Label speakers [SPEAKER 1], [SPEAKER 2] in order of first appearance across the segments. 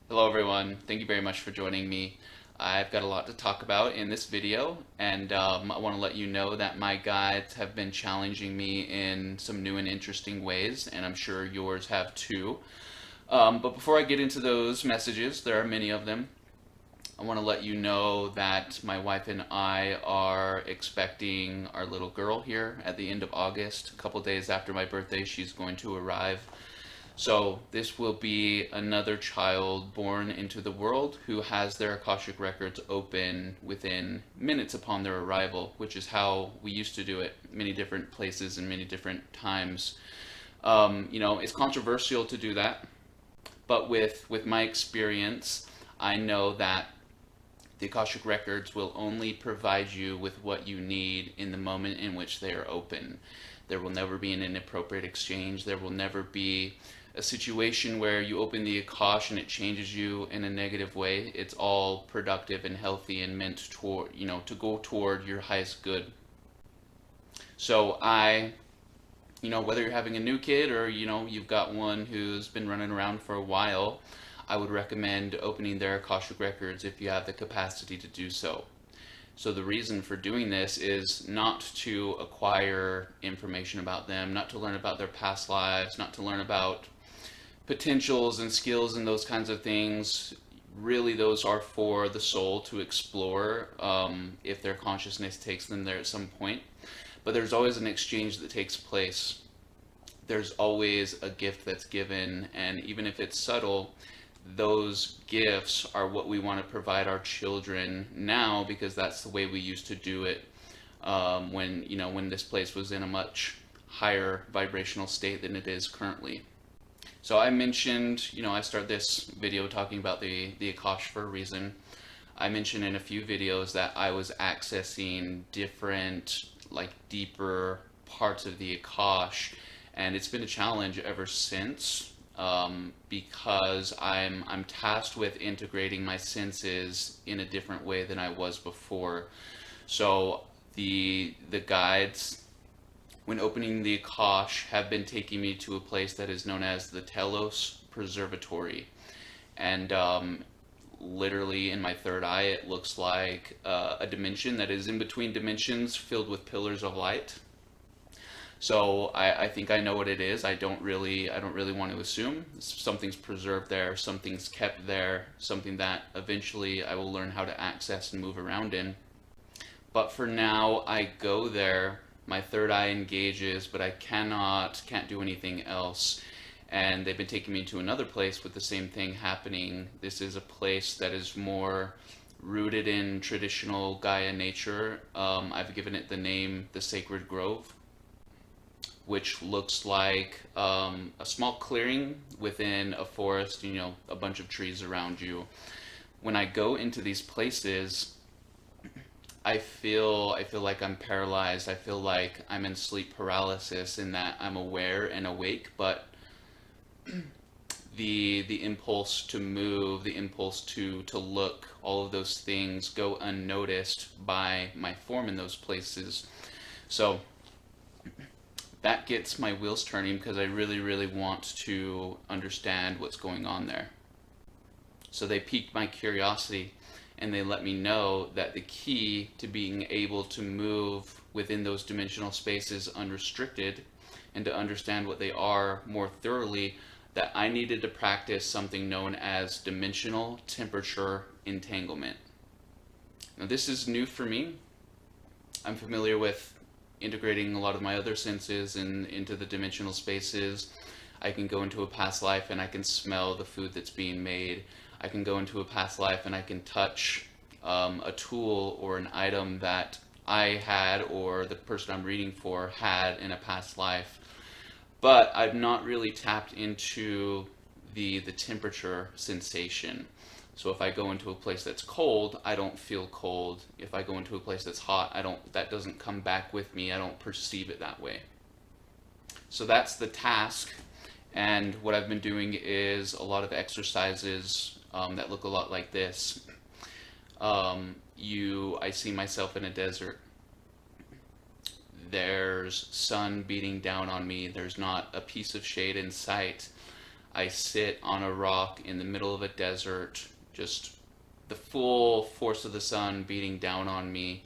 [SPEAKER 1] Hello everyone, thank you very much for joining me. I've got a lot to talk about in this video, and I want to let you know that my guides have been challenging me in some new and interesting ways, and I'm sure yours have too. But before I get into those messages, there are many of them. I want to let you know that my wife and I are expecting our little girl here at the end of August. A couple days after my birthday, she's going to arrive. So this will be another child born into the world who has their Akashic records open within minutes upon their arrival, which is how we used to do it many different places and many different times. It's controversial to do that, but with my experience, I know that the Akashic records will only provide you with what you need in the moment in which they are open. There will never be an inappropriate exchange. There will never be a situation where you open the Akash and it changes you in a negative way. It's all productive and healthy and meant toward, to go toward your highest good. So whether you're having a new kid or, you've got one who's been running around for a while, I would recommend opening their Akashic records if you have the capacity to do so. So the reason for doing this is not to acquire information about them, not to learn about their past lives, not to learn about potentials and skills and those kinds of things. Really, those are for the soul to explore if their consciousness takes them there at some point. But there's always an exchange that takes place. There's always a gift that's given, and even if it's subtle, those gifts are what we want to provide our children now, because that's the way we used to do it when this place was in a much higher vibrational state than it is currently. So I mentioned, I started this video talking about the Akash for a reason. I mentioned in a few videos that I was accessing different, deeper parts of the Akash, and it's been a challenge ever since, because I'm tasked with integrating my senses in a different way than I was before. So the guides, when opening the Akash, have been taking me to a place that is known as the Telos Preservatory. And literally in my third eye, it looks like a dimension that is in between dimensions filled with pillars of light. So I think I know what it is. I don't really want to assume. Something's preserved there, something's kept there, something that eventually I will learn how to access and move around in. But for now, I go there, my third eye engages, but I can't do anything else. And they've been taking me to another place with the same thing happening. This is a place that is more rooted in traditional Gaia nature. I've given it the name the Sacred Grove, which looks like a small clearing within a forest, a bunch of trees around you. When I go into these places, I feel like I'm paralyzed. I feel like I'm in sleep paralysis, in that I'm aware and awake, but the impulse to move, the impulse to look, all of those things go unnoticed by my form in those places. So that gets my wheels turning, because I really, really want to understand what's going on there. So they piqued my curiosity, and they let me know that the key to being able to move within those dimensional spaces unrestricted, and to understand what they are more thoroughly, that I needed to practice something known as dimensional temperature entanglement. Now, this is new for me. I'm familiar with integrating a lot of my other senses into the dimensional spaces. I can go into a past life and I can smell the food that's being made. I can go into a past life and I can touch a tool or an item that I had, or the person I'm reading for had, in a past life. But I've not really tapped into the temperature sensation. So if I go into a place that's cold, I don't feel cold. If I go into a place that's hot, that doesn't come back with me. I don't perceive it that way. So that's the task. And what I've been doing is a lot of exercises that look a lot like this. I see myself in a desert. There's sun beating down on me. There's not a piece of shade in sight. I sit on a rock in the middle of a desert, just the full force of the sun beating down on me,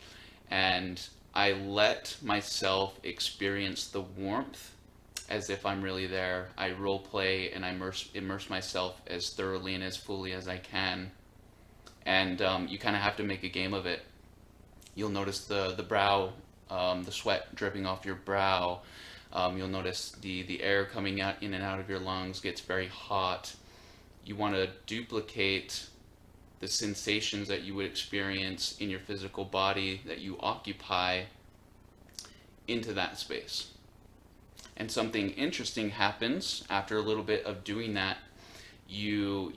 [SPEAKER 1] and I let myself experience the warmth as if I'm really there. I role play and I immerse myself as thoroughly and as fully as I can. And you kind of have to make a game of it. You'll notice the brow, the sweat dripping off your brow. You'll notice the air coming out in and out of your lungs gets very hot. You want to duplicate the sensations that you would experience in your physical body that you occupy into that space. And something interesting happens after a little bit of doing that. You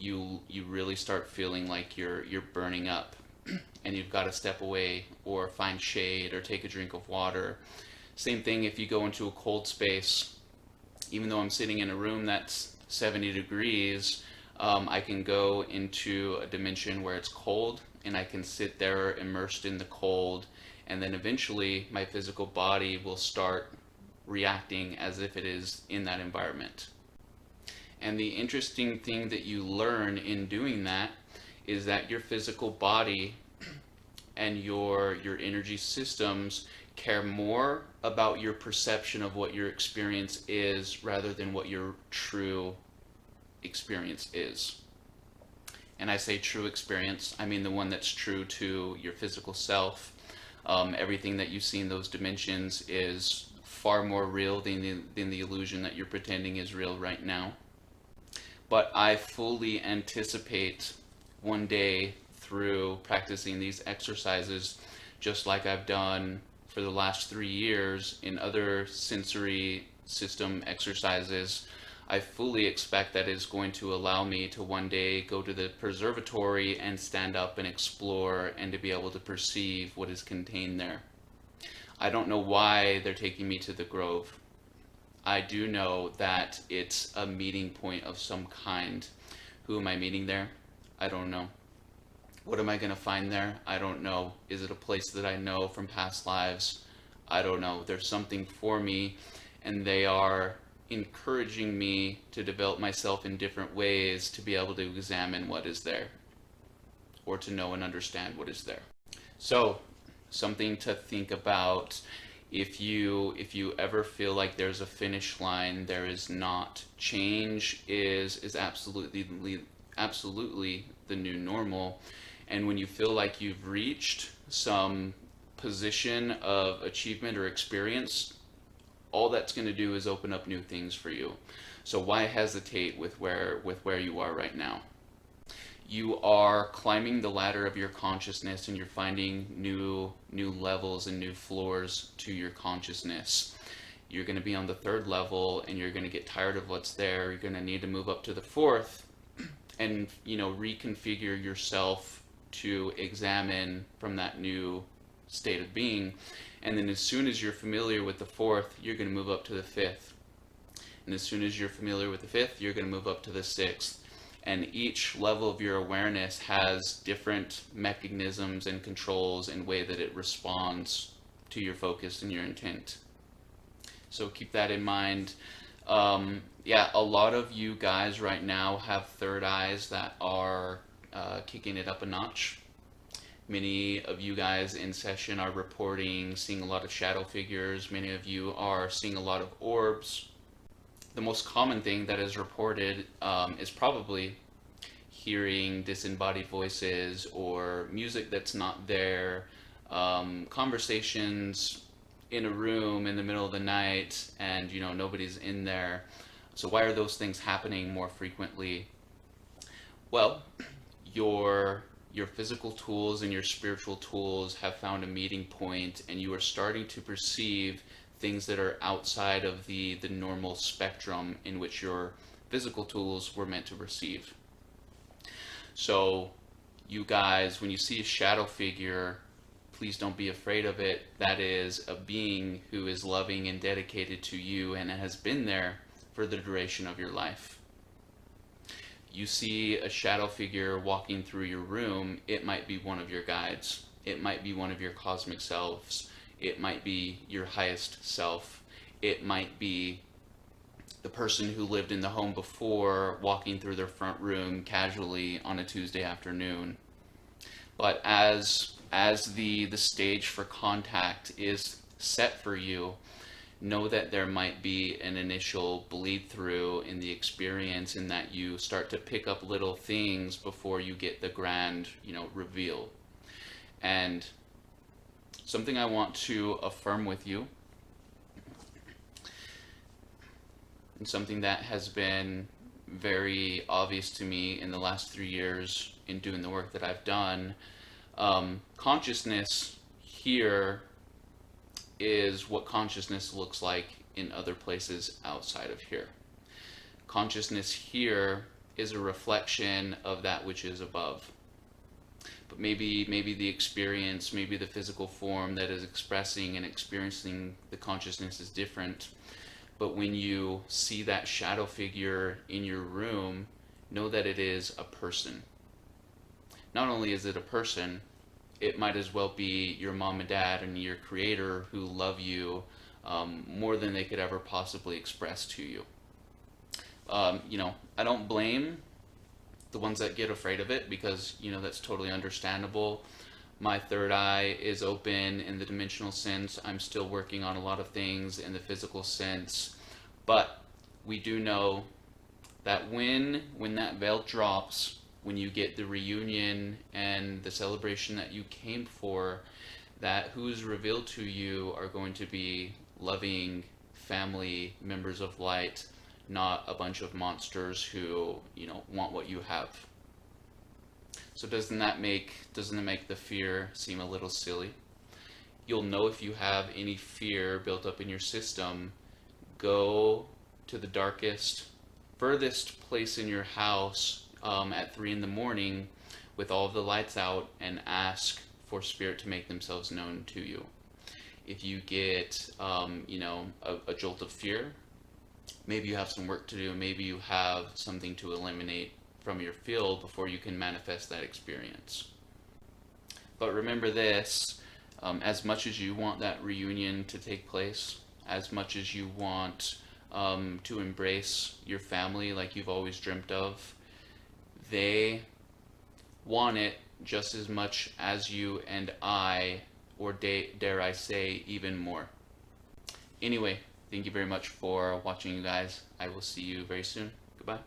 [SPEAKER 1] really start feeling like you're burning up, and you've got to step away or find shade or take a drink of water. Same thing if you go into a cold space. Even though I'm sitting in a room that's 70 degrees, I can go into a dimension where it's cold, and I can sit there immersed in the cold, and then eventually my physical body will start reacting as if it is in that environment. And the interesting thing that you learn in doing that is that your physical body and your energy systems care more about your perception of what your experience is rather than what your true experience is. And I say true experience, I mean the one that's true to your physical self. Everything that you see in those dimensions is far more real than the illusion that you're pretending is real right now. But I fully anticipate one day through practicing these exercises, just like I've done for the last 3 years in other sensory system exercises, I fully expect that is going to allow me to one day go to the preservatory and stand up and explore and to be able to perceive what is contained there. I don't know why they're taking me to the Grove. I do know that it's a meeting point of some kind. Who am I meeting there? I don't know. What am I going to find there? I don't know. Is it a place that I know from past lives? I don't know. There's something for me, and they are encouraging me to develop myself in different ways to be able to examine what is there, or to know and understand what is there. So, something to think about. If you ever feel like there's a finish line, there is not. Change is absolutely the new normal. And when you feel like you've reached some position of achievement or experience, all that's going to do is open up new things for you. So why hesitate with where you are right now? You are climbing the ladder of your consciousness, and you're finding new levels and new floors to your consciousness. You're going to be on the 3rd level, and you're going to get tired of what's there. You're going to need to move up to the 4th and reconfigure yourself to examine from that new state of being. And then as soon as you're familiar with the 4th, you're going to move up to the 5th. And as soon as you're familiar with the 5th, you're going to move up to the 6th. And each level of your awareness has different mechanisms and controls and way that it responds to your focus and your intent. So keep that in mind. Yeah, a lot of you guys right now have third eyes that are kicking it up a notch. Many of you guys in session are reporting seeing a lot of shadow figures. Many of you are seeing a lot of orbs. The most common thing that is reported is probably hearing disembodied voices or music that's not there, conversations in a room in the middle of the night and nobody's in there. So why are those things happening more frequently? Well, your physical tools and your spiritual tools have found a meeting point, and you are starting to perceive things that are outside of the normal spectrum in which your physical tools were meant to receive. So you guys, when you see a shadow figure, please don't be afraid of it. That is a being who is loving and dedicated to you and has been there for the duration of your life. You see a shadow figure walking through your room, it might be one of your guides. It might be one of your cosmic selves. It might be your highest self. It might be the person who lived in the home before walking through their front room casually on a Tuesday afternoon. But as the stage for contact is set for you, know that there might be an initial bleed through in the experience, in that you start to pick up little things before you get the grand, reveal. And something I want to affirm with you, and something that has been very obvious to me in the last 3 years in doing the work that I've done, consciousness here is what consciousness looks like in other places outside of here. Consciousness here is a reflection of that which is above. But maybe the experience, maybe the physical form that is expressing and experiencing the consciousness is different. But when you see that shadow figure in your room, know that it is a person. Not only is it a person, it might as well be your mom and dad and your creator who love you more than they could ever possibly express to you. I don't blame the ones that get afraid of it, because that's totally understandable. My third eye is open in the dimensional sense. I'm still working on a lot of things in the physical sense, but we do know that when that veil drops, when you get the reunion and the celebration that you came for, that who's revealed to you are going to be loving family members of light, not a bunch of monsters who want what you have. So doesn't it make the fear seem a little silly? You'll know if you have any fear built up in your system. Go to the darkest, furthest place in your house at 3 in.the.morning with all of the lights out, and ask for spirit to make themselves known to you. If you get a jolt of fear, maybe you have some work to do. Maybe you have something to eliminate from your field before you can manifest that experience. But remember this, as much as you want that reunion to take place, as much as you want to embrace your family like you've always dreamt of, they want it just as much as you and I, or dare I say, even more. Anyway, thank you very much for watching, you guys. I will see you very soon. Goodbye.